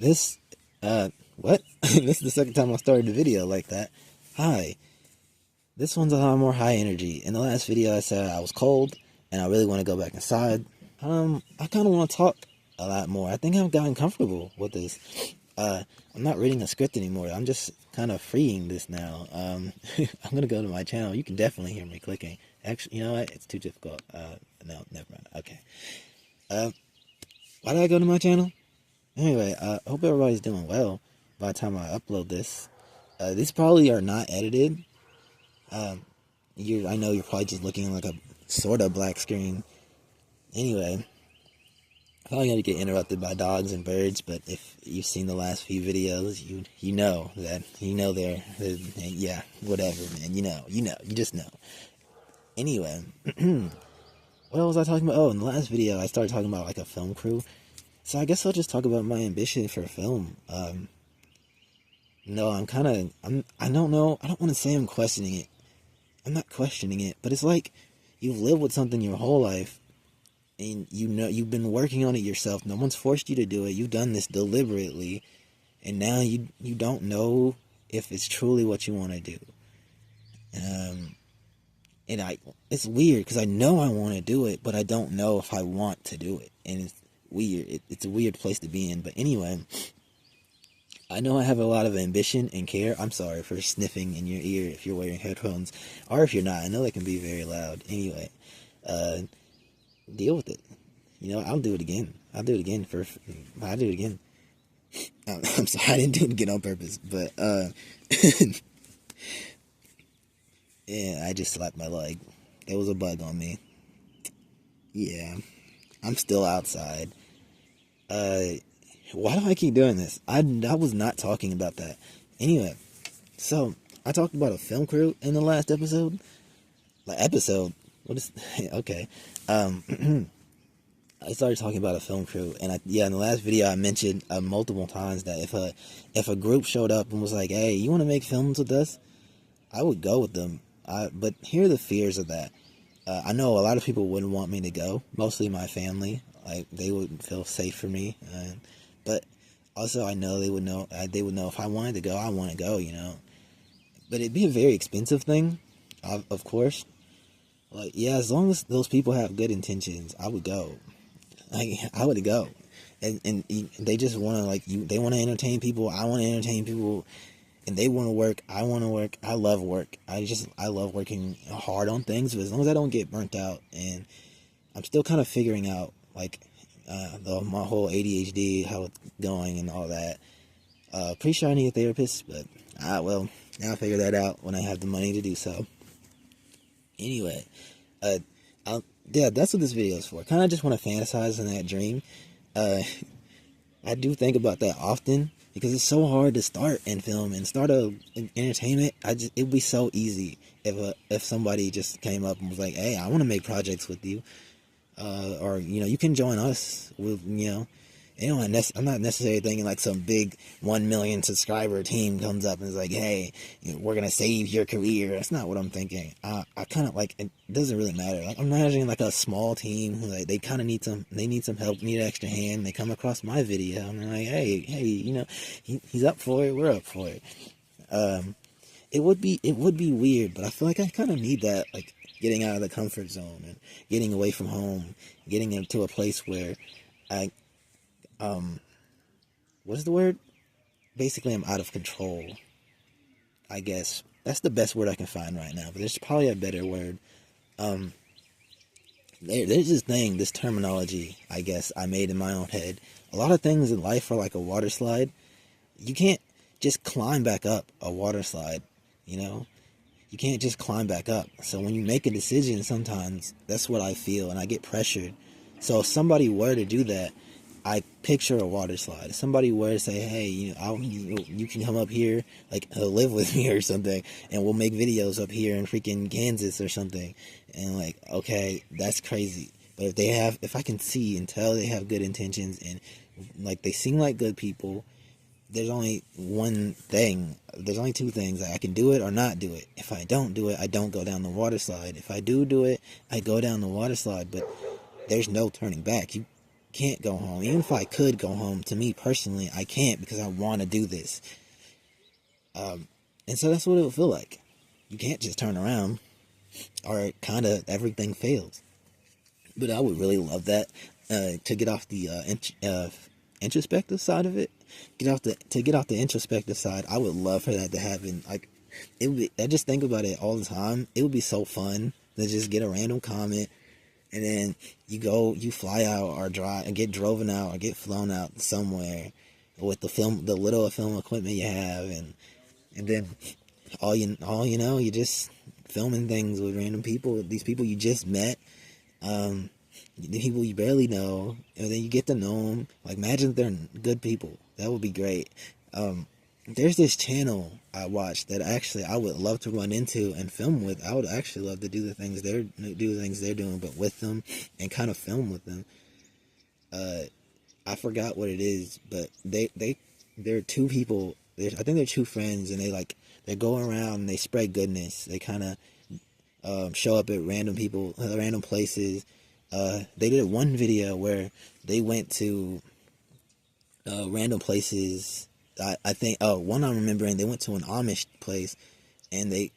This, what? This is the second time I started a video like that. Hi. This one's a lot more high energy. In the last video, I said I was cold and I really want to go back inside. I kind of want to talk a lot more. I think I've gotten comfortable with this. I'm not reading a script anymore. I'm just kind of freeing this now. I'm gonna go to my channel. You can definitely hear me clicking. Actually, you know what? It's too difficult. No, never mind. Okay. Why did I go to my channel? Anyway, I hope everybody's doing well by the time I upload this. These probably are not edited. I know you're probably just looking like a sort of black screen. Anyway, I probably going to get interrupted by dogs and birds, but if you've seen the last few videos, you know that, yeah, whatever, man, you just know. Anyway, what was I talking about? Oh, in the last video, I started talking about, like, a film crew. So I guess I'll just talk about my ambition for film. No, I don't know, I don't want to say I'm questioning it. I'm not questioning it, but it's like you've lived with something your whole life, and you've been working on it yourself. No one's forced you to do it. You've done this deliberately, and now you don't know if it's truly what you want to do. It's weird because I know I want to do it, but I don't know if I want to do it, and it's weird. It's a weird place to be in. But anyway, I know I have a lot of ambition and care. I'm sorry for sniffing in your ear if you're wearing headphones, or if you're not. I know they can be very loud. Anyway, deal with it. I'll do it again. I'll do it again. I'm sorry, I didn't do it again on purpose, but, yeah, I just slapped my leg. There was a bug on me. Yeah, I'm still outside. Why do I keep doing this? I was not talking about that. Anyway, so I talked about a film crew in the last episode. What is? Okay. I started talking about a film crew, and in the last video I mentioned multiple times that if a group showed up and was like, "Hey, you want to make films with us?" I would go with them. But here are the fears of that. I know a lot of people wouldn't want me to go. Mostly my family. Like, they wouldn't feel safe for me. But also I know they would know if I wanted to go, I want to go, But it'd be a very expensive thing, of course. Like, yeah, as long as those people have good intentions, I would go. Like, I would go. And they just want to, they want to entertain people, I want to entertain people, and they want to work, I want to work. I love work. I love working hard on things, but as long as I don't get burnt out, and I'm still kind of figuring out, my whole ADHD, how it's going and all that. Pretty sure I need a therapist, but now I'll figure that out when I have the money to do so. Anyway, that's what this video is for. Kind of just want to fantasize in that dream. I do think about that often because it's so hard to start in film and start entertainment. It'd be so easy if somebody just came up and was like, "Hey, I want to make projects with you." Or you can join us with I'm not necessarily thinking like some big 1 million subscriber team comes up and is like, "Hey, we're gonna save your career." That's not what I'm thinking. I kind of it doesn't really matter. Like, I'm imagining like a small team who, like, they kind of need some help, need an extra hand. They come across my video and they're like, hey, he's up for it, we're up for it. It would be weird, but I feel like I kind of need that, like, getting out of the comfort zone and getting away from home, getting into a place where what is the word? Basically, I'm out of control, I guess. That's the best word I can find right now, but there's probably a better word. There's this terminology, I guess, I made in my own head. A lot of things in life are like a water slide. You can't just climb back up a water slide, You can't just climb back up. So when you make a decision, sometimes that's what I feel, and I get pressured. So if somebody were to do that, I picture a water slide. If somebody were to say, "Hey, you can come up here, like, live with me or something, and we'll make videos up here in freaking Kansas or something," and, like, okay, that's crazy. But if I can see and tell they have good intentions, and, like, they seem like good people, there's only two things. I can do it or not do it. If I don't do it, I don't go down the water slide. If I do it, I go down the water slide, but there's no turning back. can't go home. Even if I could go home, to me personally, I can't because I want to do this. And so that's what it would feel like. You can't just turn around, or kind of everything fails. But I would really love that, to get off the introspective side of it. Get off the introspective side. I would love for that to happen. Like, it would be, I just think about it all the time. It would be so fun to just get a random comment, and then you fly out or drive and get driven out or get flown out somewhere with the little film equipment you have, and then all you know, you just filming things with random people, these people you just met, the people you barely know, and then you get to know them. Like, imagine if they're good people. That would be great. There's this channel I watched that actually I would love to run into and film with. I would actually love to do the things they're doing, but with them, and kind of film with them. I forgot what it is, but they're two people. I think they're two friends, and they go around and they spread goodness. They kind of show up at random places. They did one video where they went to random places. I think one I'm remembering, they went to an Amish place, and they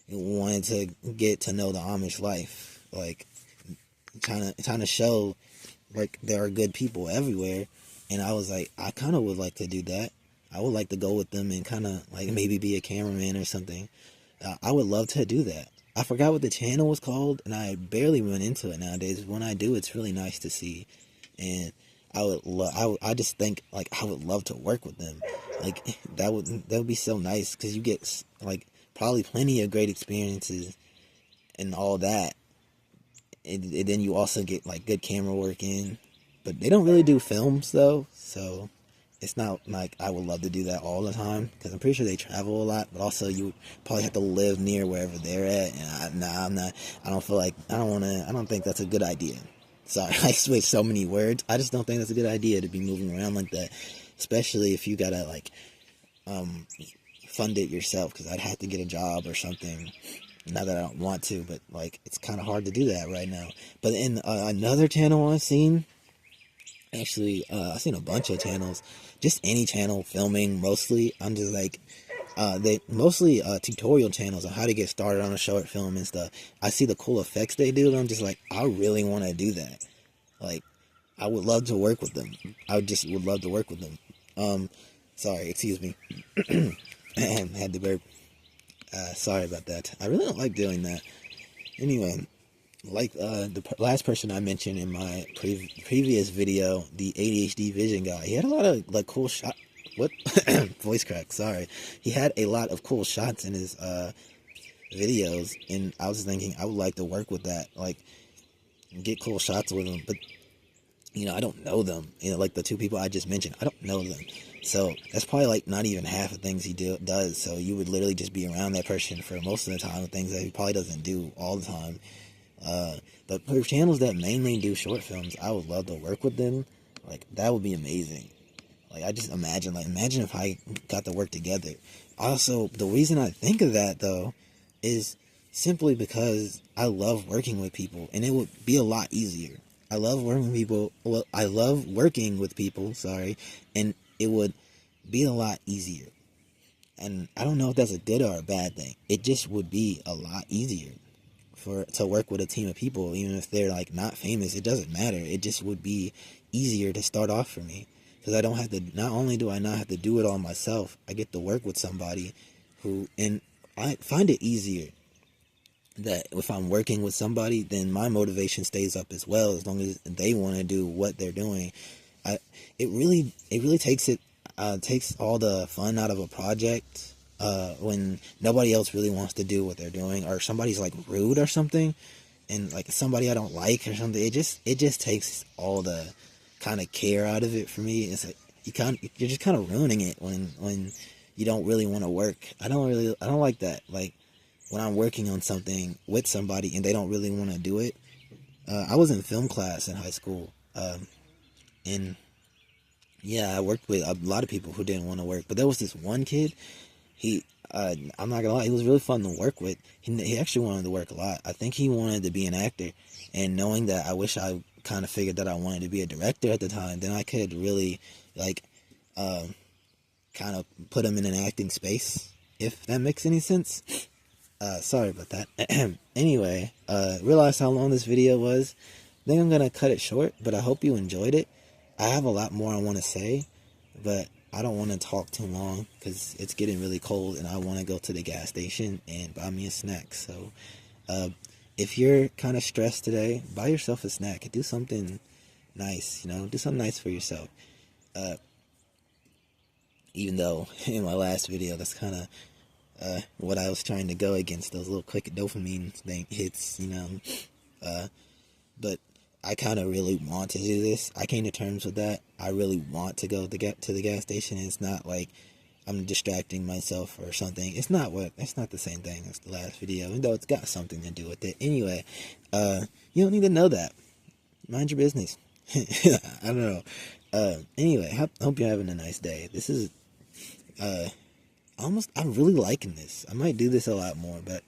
wanted to get to know the Amish life, like trying to show like there are good people everywhere. And I was like, I kind of would like to do that. I would like to go with them and kind of like maybe be a cameraman or something. I would love to do that. I forgot what the channel was called, and I barely run into it nowadays. When I do, it's really nice to see, and I just think like I would love to work with them. Like, that would be so nice, because you get like probably plenty of great experiences and all that, and then you also get like good camera work in. But they don't really do films though, so it's not like I would love to do that all the time, because I'm pretty sure they travel a lot. But also, you would probably have to live near wherever they're at, and I'm not. I don't feel like I don't think that's a good idea. Sorry, I switched so many words. I just don't think that's a good idea to be moving around like that, especially if you gotta like fund it yourself. Because I'd have to get a job or something. Not that I don't want to, but like it's kind of hard to do that right now. But in another channel I've seen. Actually, I've seen a bunch of channels, just any channel filming mostly. I'm just like, they mostly tutorial channels on how to get started on a short film and stuff. I see the cool effects they do, and I'm just like, I really want to do that. Like, I would love to work with them. Would love to work with them. Sorry, excuse me. Had to burp. Sorry about that. I really don't like doing that. Anyway. Like the last person I mentioned in my previous video, the ADHD vision guy, he had a lot of like cool shot. What voice crack? Sorry, he had a lot of cool shots in his videos, and I was thinking I would like to work with that, like get cool shots with him. But I don't know them. Like the two people I just mentioned, I don't know them. So that's probably like not even half the things he does. So you would literally just be around that person for most of the time, things that he probably doesn't do all the time. But for channels that mainly do short films, I would love to work with them. Like, that would be amazing. Like, I just imagine if I got to work together. Also, the reason I think of that, though, is simply because I love working with people, and it would be a lot easier. I love working with people. Well, I love working with people, sorry, and it would be a lot easier. And I don't know if that's a good or a bad thing. It just would be a lot easier to work with a team of people, even if they're like not famous. It doesn't matter. It just would be easier to start off for me, because I don't have to. Not only do I not have to do it all myself, I get to work with somebody and I find it easier that if I'm working with somebody, then my motivation stays up as well, as long as they want to do what they're doing. It really takes all the fun out of a project. When nobody else really wants to do what they're doing, or somebody's like rude or something, and like somebody I don't like or something, it just takes all the kind of care out of it for me. It's like you're just kind of ruining it when you don't really want to work. I don't like that. Like, when I'm working on something with somebody and they don't really want to do it. I was in film class in high school, and yeah, I worked with a lot of people who didn't want to work, but there was this one kid. I'm not gonna lie, he was really fun to work with. He actually wanted to work a lot. I think he wanted to be an actor, and knowing that I wish I kind of figured that I wanted to be a director at the time, then I could really like kind of put them in an acting space, if that makes any sense. Sorry about that. Anyway, realize how long this video was. I think I'm gonna cut it short, but I hope you enjoyed it. I have a lot more I want to say, but I don't want to talk too long because it's getting really cold and I want to go to the gas station and buy me a snack. So if you're kind of stressed today, buy yourself a snack. Do something nice, do something nice for yourself. Even though in my last video, that's kind of what I was trying to go against, those little quick dopamine hits, but I kind of really want to do this. I came to terms with that. I really want to go to the gas station. It's not like I'm distracting myself or something. It's not the same thing as the last video, even though it's got something to do with it. Anyway, you don't need to know that. Mind your business. I don't know. Anyway, hope you're having a nice day. This is, I'm really liking this. I might do this a lot more, but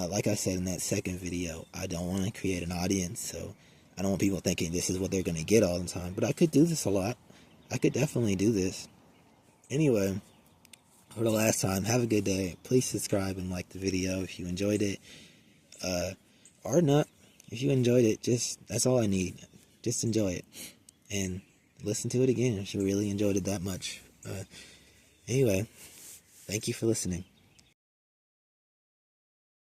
like I said in that second video, I don't want to create an audience, so I don't want people thinking this is what they're going to get all the time, but I could do this a lot. I could definitely do this. Anyway, for the last time, have a good day. Please subscribe and like the video if you enjoyed it, or not. If you enjoyed it, that's all I need. Just enjoy it, and listen to it again if you really enjoyed it that much. Anyway, thank you for listening.